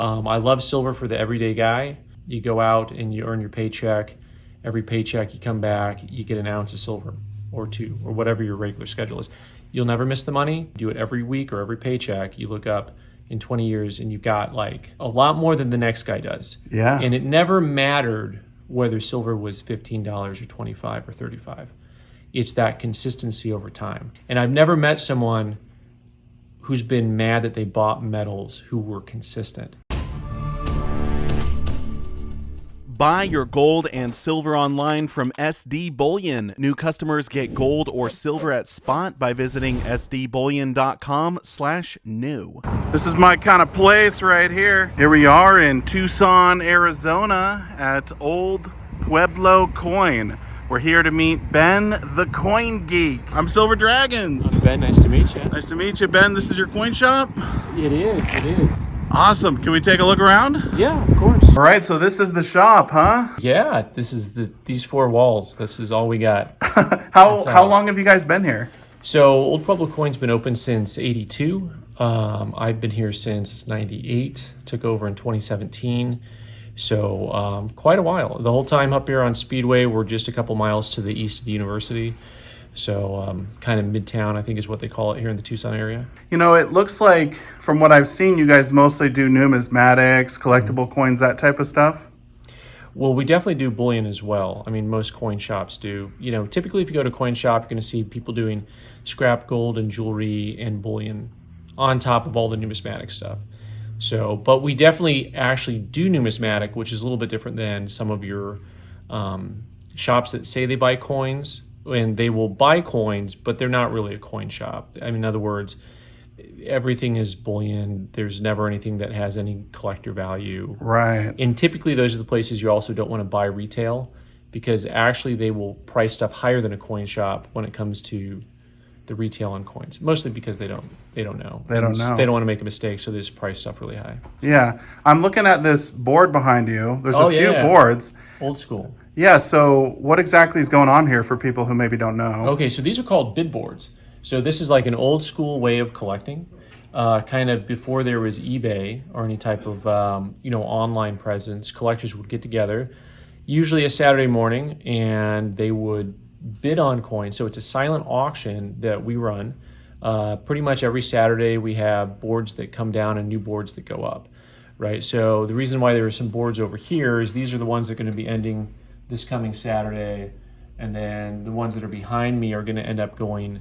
I love silver for the everyday guy. You go out and you earn your paycheck. Every paycheck you come back, you get an ounce of silver or two or whatever your regular schedule is. You'll never miss the money. Do it every week or every paycheck. You look up in 20 years and you've got like a lot more than the next guy does. Yeah. And it never mattered whether silver was $15 or $25 or $35. It's that consistency over time. And I've never met someone who's been mad that they bought metals who were consistent. Buy your gold and silver online from SD Bullion. New customers get gold or silver at spot by visiting sdbullion.com/new. This is my kind of place right here. Here we are in Tucson, Arizona at Old Pueblo Coin. We're here to meet Ben, the Coin Geek. I'm Silver Dragons. Ben, nice to meet you. Nice to meet you, Ben. This is your coin shop? It is. Awesome. Can we take a look around? Yeah, of course. All right, so this is the shop, huh? Yeah, this is these four walls. This is all we got. How long have you guys been here? So Old Pueblo Coin's been open since '82. I've been here since '98. Took over in 2017. So quite a while. The whole time up here on Speedway, we're just a couple miles to the east of the university. So kind of midtown, I think is what they call it here in the Tucson area. You know, it looks like, from what I've seen, you guys mostly do numismatics, collectible coins, that type of stuff. Well, we definitely do bullion as well. I mean, most coin shops do. You know, typically if you go to a coin shop, you're going to see people doing scrap gold and jewelry and bullion on top of all the numismatic stuff. So, but we definitely actually do numismatic, which is a little bit different than some of your shops that say they buy coins. And they will buy coins, but they're not really a coin shop. I mean, in other words, everything is bullion. There's never anything that has any collector value. Right. And typically those are the places you also don't want to buy retail, because actually they will price stuff higher than a coin shop when it comes to the retail on coins, mostly because they don't know. They don't know. They don't want to make a mistake, so they just price stuff really high. Yeah. I'm looking at this board behind you. There's a few boards. Old school. Yeah, so what exactly is going on here for people who maybe don't know? Okay, so these are called bid boards. So this is like an old school way of collecting, kind of before there was eBay or any type of online presence. Collectors would get together, usually a Saturday morning, and they would bid on coins. So it's a silent auction that we run. Pretty much every Saturday we have boards that come down and new boards that go up, right? So the reason why there are some boards over here is these are the ones that are going to be ending this coming Saturday, and then the ones that are behind me are going to end up going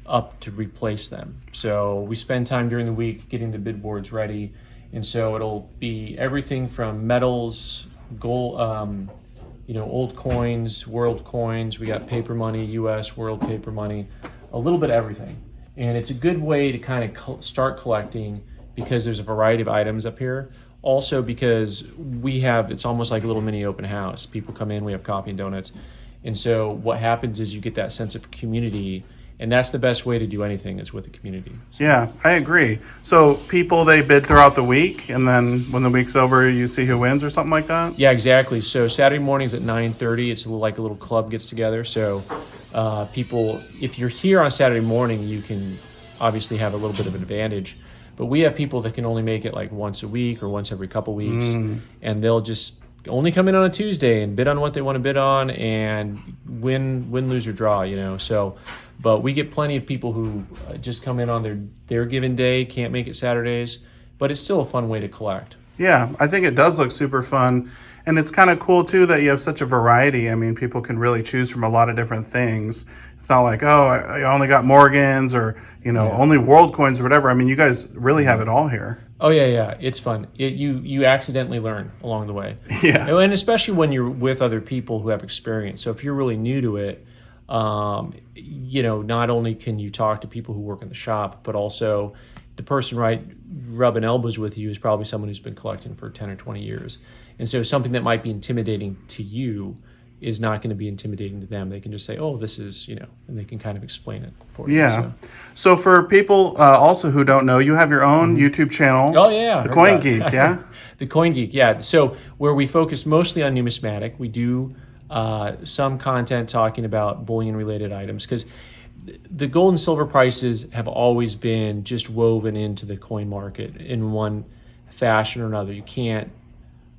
up to replace them. So we spend time during the week getting the bid boards ready, and so it'll be everything from metals, gold, old coins, world coins. We got paper money, U.S. world paper money, a little bit of everything. And it's a good way to kind of start collecting because there's a variety of items up here. Also because it's almost like a little mini open house. People come in, we have coffee and donuts. And so what happens is you get that sense of community, and that's the best way to do anything is with the community. So. Yeah, I agree. So people, they bid throughout the week, and then when the week's over, you see who wins or something like that? Yeah, exactly. So Saturday mornings at 9:30, it's like a little club gets together. So people, if you're here on Saturday morning, you can obviously have a little bit of an advantage. But we have people that can only make it like once a week or once every couple weeks, and they'll just only come in on a Tuesday and bid on what they want to bid on and win, lose, or draw, So, but we get plenty of people who just come in on their given day, can't make it Saturdays, but it's still a fun way to collect. Yeah, I think it does look super fun. And it's kind of cool, too, that you have such a variety. I mean, people can really choose from a lot of different things. It's not like, I only got Morgans or, only world coins or whatever. I mean, you guys really have it all here. Oh, yeah. It's fun. You accidentally learn along the way. Yeah. And especially when you're with other people who have experience. So if you're really new to it, not only can you talk to people who work in the shop, but also the person rubbing elbows with you is probably someone who's been collecting for 10 or 20 years. And so something that might be intimidating to you is not going to be intimidating to them. They can just say, oh, this is, and they can kind of explain it for you. Yeah. So for people also who don't know, you have your own YouTube channel. Oh, yeah. The Coin Geek, yeah? The Coin Geek, yeah. So where we focus mostly on numismatic, we do some content talking about bullion-related items because the gold and silver prices have always been just woven into the coin market in one fashion or another. You can't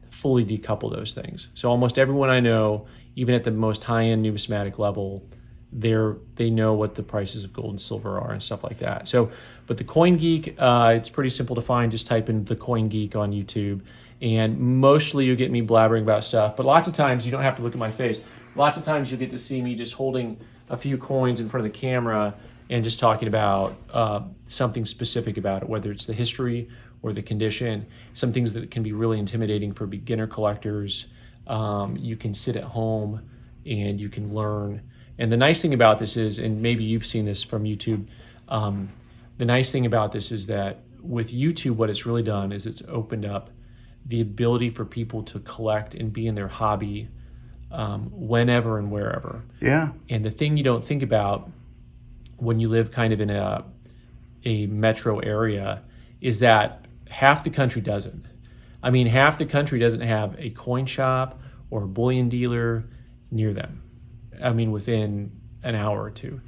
fully decouple those things. So almost everyone I know, even at the most high-end numismatic level, they know what the prices of gold and silver are and stuff like that. So, but the Coin Geek, it's pretty simple to find. Just type in the Coin Geek on YouTube, and mostly you get me blabbering about stuff. But lots of times you don't have to look at my face. Lots of times you'll get to see me just holding a few coins in front of the camera and just talking about something specific about it, whether it's the history or the condition. Some things that can be really intimidating for beginner collectors. You can sit at home and you can learn. And the nice thing about this is, and maybe you've seen this from YouTube, the nice thing about this is that with YouTube, what it's really done is it's opened up the ability for people to collect and be in their hobby whenever and wherever. Yeah. And the thing you don't think about when you live kind of in a metro area is that half the country doesn't. I mean, half the country doesn't have a coin shop or a bullion dealer near them. I mean, within an hour or two.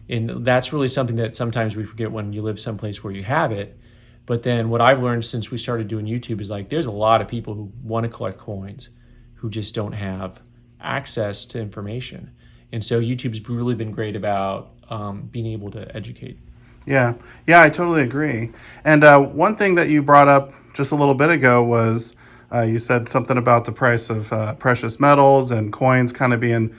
And that's really something that sometimes we forget when you live someplace where you have it. But then what I've learned since we started doing YouTube is like, there's a lot of people who want to collect coins who just don't have access to information. And so YouTube's really been great about being able to educate. Yeah, I totally agree. And one thing that you brought up just a little bit ago was you said something about the price of precious metals and coins kind of being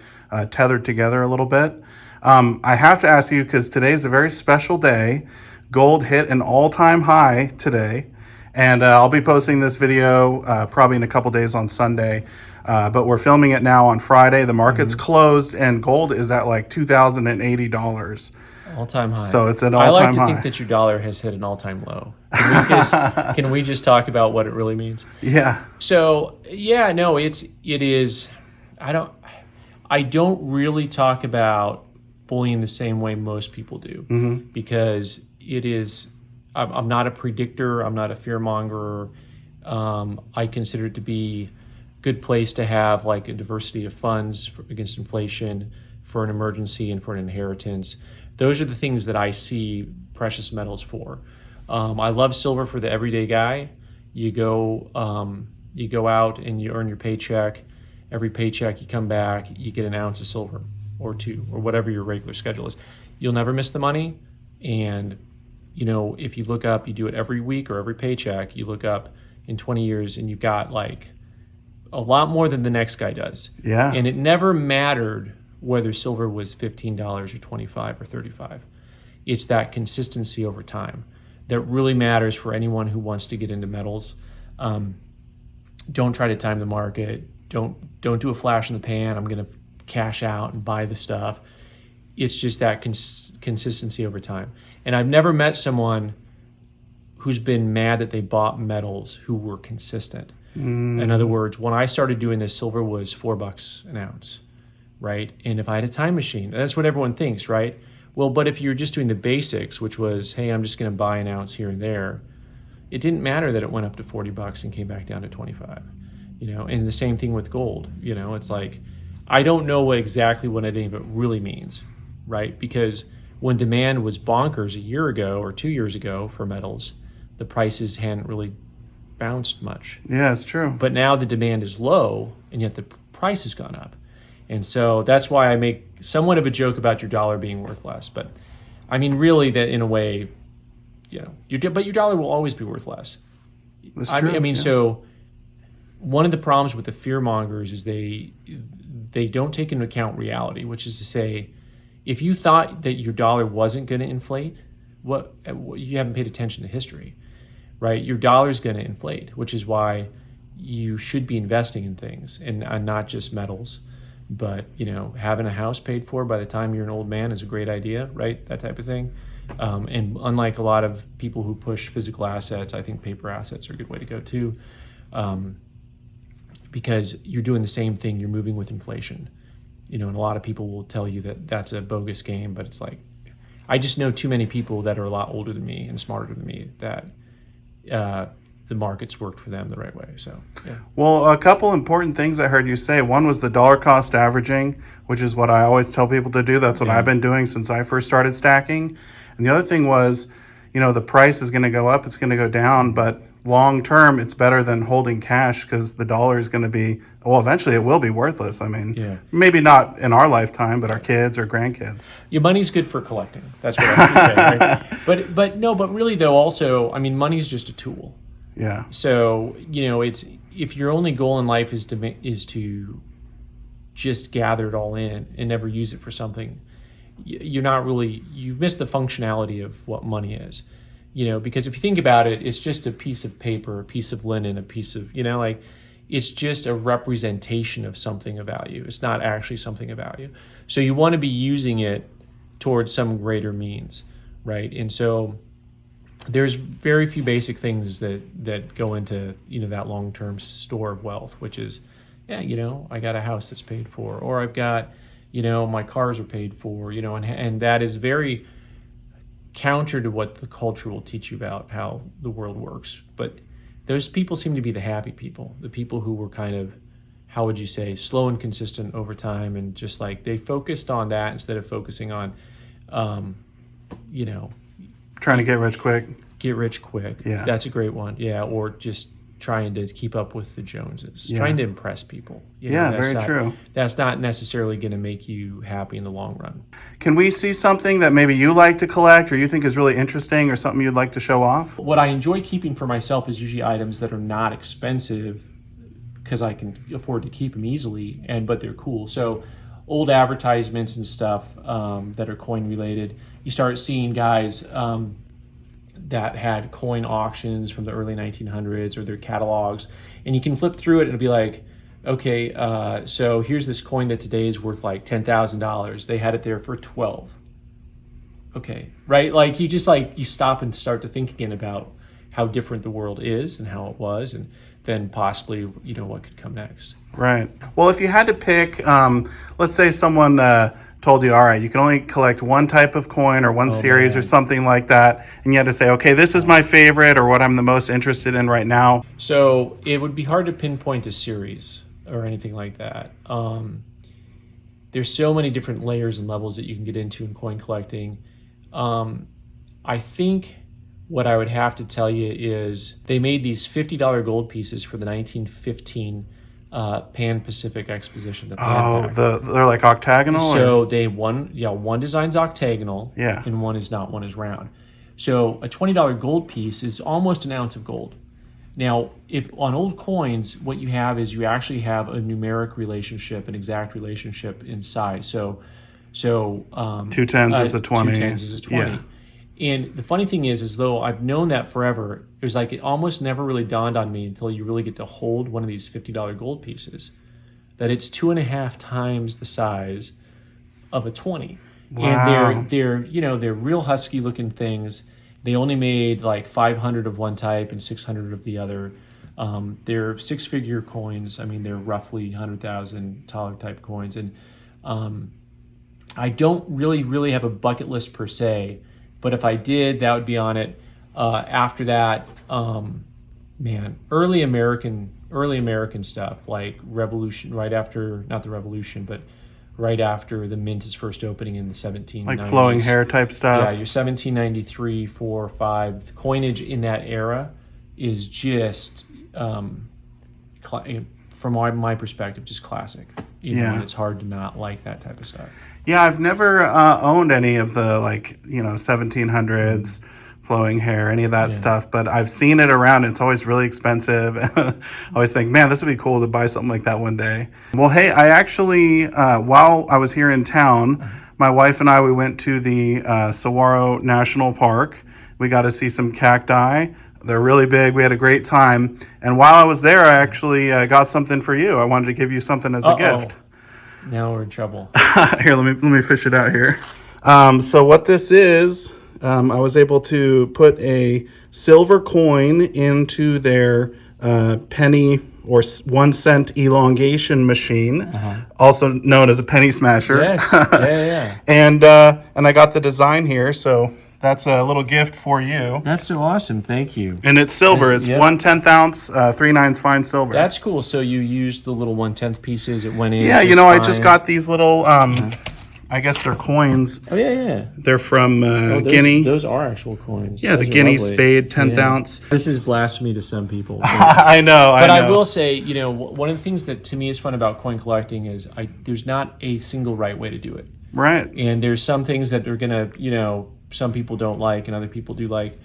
tethered together a little bit. I have to ask you, because today's a very special day. Gold hit an all-time high today, and I'll be posting this video probably in a couple days on Sunday, but we're filming it now on Friday. The market's closed, and gold is at like $2,080. All-time high. So it's an all-time high. I like to think that your dollar has hit an all-time low. Can we just talk about what it really means? Yeah. So yeah, no, it is. I don't really talk about bullion the same way most people do, because it is. I'm not a predictor. I'm not a fearmonger. I consider it to be a good place to have like a diversity of funds against inflation, for an emergency, and for an inheritance. Those are the things that I see precious metals for. I love silver for the everyday guy. You go out and you earn your paycheck. Every paycheck you come back, you get an ounce of silver or two, or whatever your regular schedule is. You'll never miss the money. And if you look up, you do it every week or every paycheck, you look up in 20 years and you've got like a lot more than the next guy does. Yeah. And it never mattered whether silver was $15 or $25 or $35. It's that consistency over time that really matters for anyone who wants to get into metals. Don't try to time the market. Don't do a flash in the pan. I'm going to cash out and buy the stuff. It's just that consistency over time. And I've never met someone who's been mad that they bought metals who were consistent. In other words, when I started doing this, silver was $4 an ounce, right? And if I had a time machine, that's what everyone thinks, right? Well, but if you're just doing the basics, which was, hey, I'm just going to buy an ounce here and there, it didn't matter that it went up to $40 and came back down to 25. And the same thing with gold. It's like, I don't know exactly what any of it really means, right? Because when demand was bonkers a year ago or 2 years ago for metals, the prices hadn't really bounced much. Yeah, it's true. But now the demand is low, and yet the price has gone up. And so that's why I make somewhat of a joke about your dollar being worth less. But I mean, really, that in a way, but your dollar will always be worth less. That's true. I mean, so one of the problems with the fear mongers is they don't take into account reality, which is to say, if you thought that your dollar wasn't going to inflate, you haven't paid attention to history, right? Your dollar's going to inflate, which is why you should be investing in things and not just metals. But having a house paid for by the time you're an old man is a great idea, right? That type of thing. And unlike a lot of people who push physical assets, I think paper assets are a good way to go too, because you're doing the same thing. You're moving with inflation, and a lot of people will tell you that that's a bogus game. But it's like, I just know too many people that are a lot older than me and smarter than me that the markets worked for them the right way. So, yeah. Well, a couple important things I heard you say. One was the dollar cost averaging, which is what I always tell people to do. That's what I've been doing since I first started stacking. And the other thing was, the price is going to go up, it's going to go down, but long term, it's better than holding cash because the dollar is going to be, well, eventually it will be worthless. I mean, Yeah. maybe not in our lifetime, but our kids or grandkids. Your money's good for collecting. That's what I was going to say. Right? But really though, also, I mean, money's just a tool. Yeah. So, it's, if your only goal in life is to just gather it all in and never use it for something, you've missed the functionality of what money is. Because if you think about it, it's just a piece of paper, a piece of linen, a piece of, it's just a representation of something of value. It's not actually something of value. So you want to be using it towards some greater means, right? And so there's very few basic things that go into, that long-term store of wealth, which is, I got a house that's paid for, or I've got, my cars are paid for, and that is very counter to what the culture will teach you about how the world works. But those people seem to be the happy people, the people who were kind of, how would you say, slow and consistent over time, and just like they focused on that instead of focusing on, Trying to get rich quick. Get rich quick. Yeah. That's a great one. Yeah. Or just trying to keep up with the Joneses, trying to impress people. Very true. That's not necessarily going to make you happy in the long run. Can we see something that maybe you like to collect or you think is really interesting or something you'd like to show off? What I enjoy keeping for myself is usually items that are not expensive because I can afford to keep them easily, but they're cool. So old advertisements and stuff that are coin related, you start seeing guys that had coin auctions from the early 1900s or their catalogs, and you can flip through it and it'll be like, okay, so here's this coin that today is worth like $10,000. They had it there for 12. Okay, right? Like you just you stop and start to think again about how different the world is and how it was, and then possibly, what could come next. Right. Well, if you had to pick, let's say someone told you, all right, you can only collect one type of coin or one series or something like that, and you had to say, okay, this is my favorite or what I'm the most interested in right now. So it would be hard to pinpoint a series or anything like that. There's so many different layers and levels that you can get into in coin collecting. I think what I would have to tell you is they made these $50 gold pieces for the 1915 Pan-Pacific Exposition. They're like octagonal? So one design's octagonal, Yeah. and one is not, one is round. So a $20 gold piece is almost an ounce of gold. Now, if on old coins, what you have is you actually have a numeric relationship, an exact relationship in size. So 2 tens is a 20. 2 tens is a 20. Yeah. And the funny thing is though I've known that forever, it was like it almost never really dawned on me until you really get to hold one of these $50 gold pieces, that it's 2.5 times the size of a 20. Wow. And they're real husky looking things. They only made like 500 of one type and 600 of the other. They're 6-figure coins. I mean, they're roughly $100,000 type coins. And I don't really have a bucket list per se, but if I did, that would be on it. After that, early American stuff like Revolution, right after, not the Revolution, but right after the mint is first opening in the 1790s. Like flowing hair type stuff? Yeah, your 1793, 4, 5. The coinage in that era is just, from my perspective, just classic. And it's hard to not like that type of stuff. Yeah, I've never owned any of the 1700s flowing hair, any of that stuff, but I've seen it around. It's always really expensive. I always think, man, this would be cool to buy something like that one day. Well, hey, I actually, while I was here in town, my wife and I, we went to the Saguaro National Park. We got to see some cacti. They're really big. We had a great time. And while I was there, I actually got something for you. I wanted to give you something as a gift. Now we're in trouble. Here, let me fish it out here. So what this is, I was able to put a silver coin into their penny or 1 cent elongation machine, also known as a penny smasher. Yes, yeah. And I got the design here, so that's a little gift for you. That's so awesome. Thank you. And it's silver. It's 1/10 ounce, 3/9 fine silver. That's cool. So you used the little 1/10 pieces. It went in. Yeah, I just got these little. I I guess they're coins. Oh yeah. They're from Those, Guinea. Those are actual coins. Yeah, Those the are Guinea lovely. spade, 10th Yeah. ounce. This is blasphemy to some people. I know. But I will say, one of the things that to me is fun about coin collecting is there's not a single right way to do it. Right. And there's some things that are gonna, some people don't like and other people do like,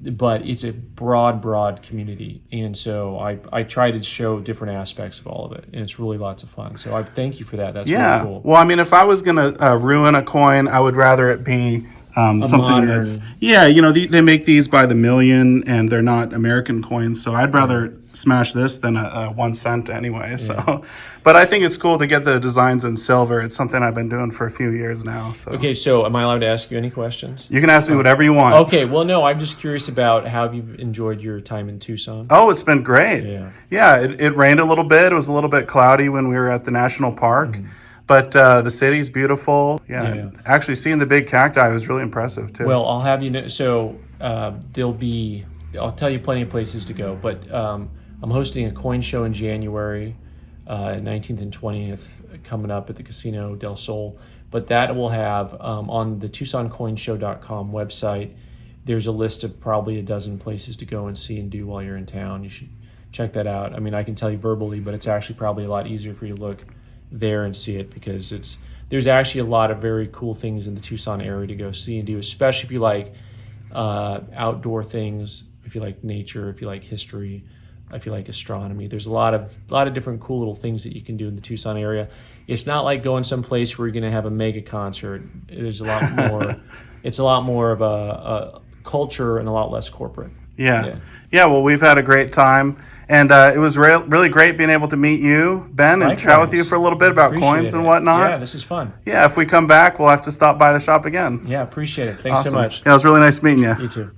but it's a broad community. And so I try to show different aspects of all of it, and it's really lots of fun. So I thank you for that. That's really cool. Well, I mean, if I was gonna ruin a coin, I would rather it be something modern. that's they make these by the million, and they're not American coins. So I'd rather smash this than a 1 cent anyway. So, but I think it's cool to get the designs in silver. It's something I've been doing for a few years now. So Okay, so am I allowed to ask you any questions? you can ask me whatever you want. Okay, well, no, I'm just curious about how you've enjoyed your time in Tucson. Oh, it's been great. Yeah. It rained a little bit. It was a little bit cloudy when we were at the national park, but the city's beautiful. Yeah. Actually, seeing the big cacti was really impressive too. Well, I'll have you know. So I'll tell you plenty of places to go, but I'm hosting a coin show in January, 19th and 20th, coming up at the Casino del Sol. But that will have on the TucsonCoinshow.com website. There's a list of probably a dozen places to go and see and do while you're in town. You should check that out. I mean, I can tell you verbally, but it's actually probably a lot easier for you to look there and see it, because there's actually a lot of very cool things in the Tucson area to go see and do, especially if you like outdoor things, if you like nature, if you like history, if you like astronomy. There's a lot of different cool little things that you can do in the Tucson area. It's not like going someplace where you're going to have a mega concert. There's a lot more. It's a lot more of a culture and a lot less corporate. Yeah. Well, we've had a great time, and it was really great being able to meet you, Ben, and chat with you for a little bit about coins and whatnot. Yeah, this is fun. Yeah, if we come back, we'll have to stop by the shop again. Yeah, appreciate it. Thanks so much. Yeah, it was really nice meeting you. You too.